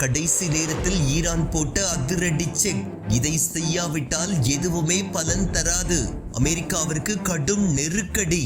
கடைசி நேரத்தில் ஈரான் போட்ட அதிரடி செக். இதை செய்யாவிட்டால் எதுவுமே பலன் தராது. அமெரிக்காவிற்கு கடும் நெருக்கடி.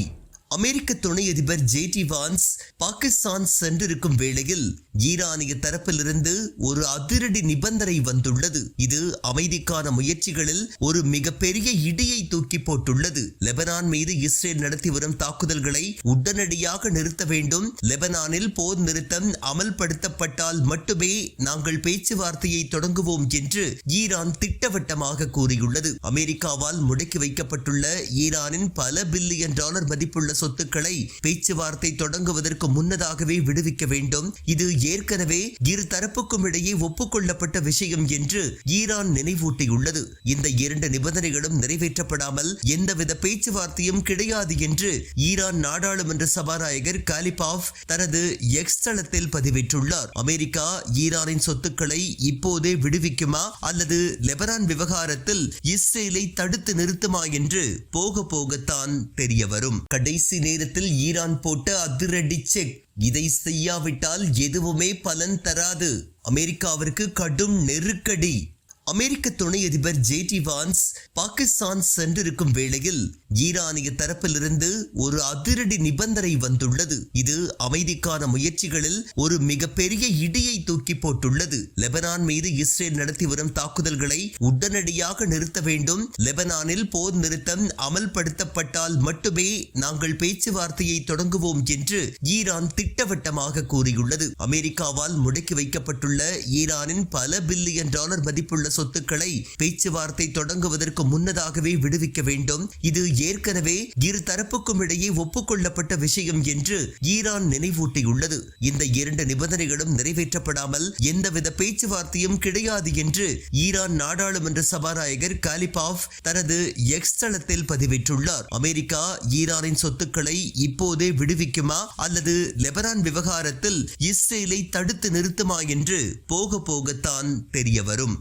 அமெரிக்க துணை அதிபர் ஜே.டி. வான்ஸ் பாகிஸ்தான் சென்றிருக்கும் வேளையில் ஈரானிய தரப்பிலிருந்து ஒரு அதிரடி நிபந்தனை வந்துள்ளது. இது அமைதிக்கான முயற்சிகளில் ஒரு மிகப்பெரிய இடியை தூக்கி போட்டுள்ளது. லெபனான் மீது இஸ்ரேல் நடத்தி வரும் தாக்குதல்களை உடனடியாக நிறுத்த வேண்டும். லெபனானில் போர் நிறுத்தம் அமல்படுத்தப்பட்டால் மட்டுமே நாங்கள் பேச்சுவார்த்தையை தொடங்குவோம் என்று ஈரான் திட்டவட்டமாக கூறியுள்ளது. அமெரிக்காவால் முடக்கி வைக்கப்பட்டுள்ள ஈரானின் பல பில்லியன் டாலர் மதிப்புள்ள சொத்துக்களை பேச்சுவார்த்தை தொடங்குவதற்கு முன்னதாகவே விடுவிக்க வேண்டும். இது ஏற்கனவே இரு தரப்புக்கும் இடையே ஒப்புக்கொள்ளப்பட்ட விஷயம் என்று ஈரான் நினைவூட்டியுள்ளது. இந்த இரண்டு நிபந்தனைகளும் நிறைவேற்றப்படாமல் எந்தவித பேச்சுவார்த்தையும் கிடையாது என்று ஈரான் நாடாளுமன்ற சபாநாயகர் காலிபாஃப் தனது எக்ஸ் தளத்தில் பதிவிட்டுள்ளார். அமெரிக்கா ஈரானின் சொத்துக்களை இப்போதே விடுவிக்குமா அல்லது லெபனான் விவகாரத்தில் இஸ்ரேலை தடுத்து நிறுத்துமா என்று போக போகத்தான் தெரிய வரும். கடைசி நேரத்தில் ஈரான் போட்ட அதிரடி செக். இதை செய்யாவிட்டால் எதுவுமே பலன் தராது. அமெரிக்காவிற்கு கடும் நெருக்கடி. அமெரிக்க துணை அதிபர் ஜே.டி. வான்ஸ் பாகிஸ்தான் சென்றிருக்கும் வேளையில் ஈரானிய தரப்பிலிருந்து ஒரு அதிரடி நிபந்தனை வந்துள்ளது. இது அமைதிக்கான முயற்சிகளில் ஒரு மிகப்பெரிய இடியை தூக்கி போட்டுள்ளது. லெபனான் மீது இஸ்ரேல் நடத்தி வரும் தாக்குதல்களை உடனடியாக நிறுத்த வேண்டும். லெபனானில் போர் நிறுத்தம் அமல்படுத்தப்பட்டால் மட்டுமே நாங்கள் பேச்சுவார்த்தையை தொடங்குவோம் என்று ஈரான் திட்டவட்டமாக கூறியுள்ளது. அமெரிக்காவால் முடக்கி வைக்கப்பட்டுள்ள ஈரானின் பல பில்லியன் டாலர் மதிப்புள்ள சொத்துக்களை பேச்சுவார்த்தை தொடங்குவதற்கு முன்னதாகவே விடுவிக்க வேண்டும். இது ஏற்கனவே இரு தரப்புக்கும் இடையே ஒப்புக்கொள்ளப்பட்ட விஷயம் என்று ஈரான் நினைவூட்டியுள்ளது. இந்த இரண்டு நிபந்தனைகளும் நிறைவேற்றப்படாமல் எந்தவித பேச்சுவார்த்தையும் கிடையாது என்று ஈரான் நாடாளுமன்ற சபாநாயகர் காலிபாஃப் தனது எக்ஸ் தளத்தில் பதிவிட்டுள்ளார். அமெரிக்கா ஈரானின் சொத்துக்களை இப்போதே விடுவிக்குமா அல்லது லெபனான் விவகாரத்தில் இஸ்ரேலை தடுத்து நிறுத்துமா என்று போக போகத்தான் தெரிய வரும்.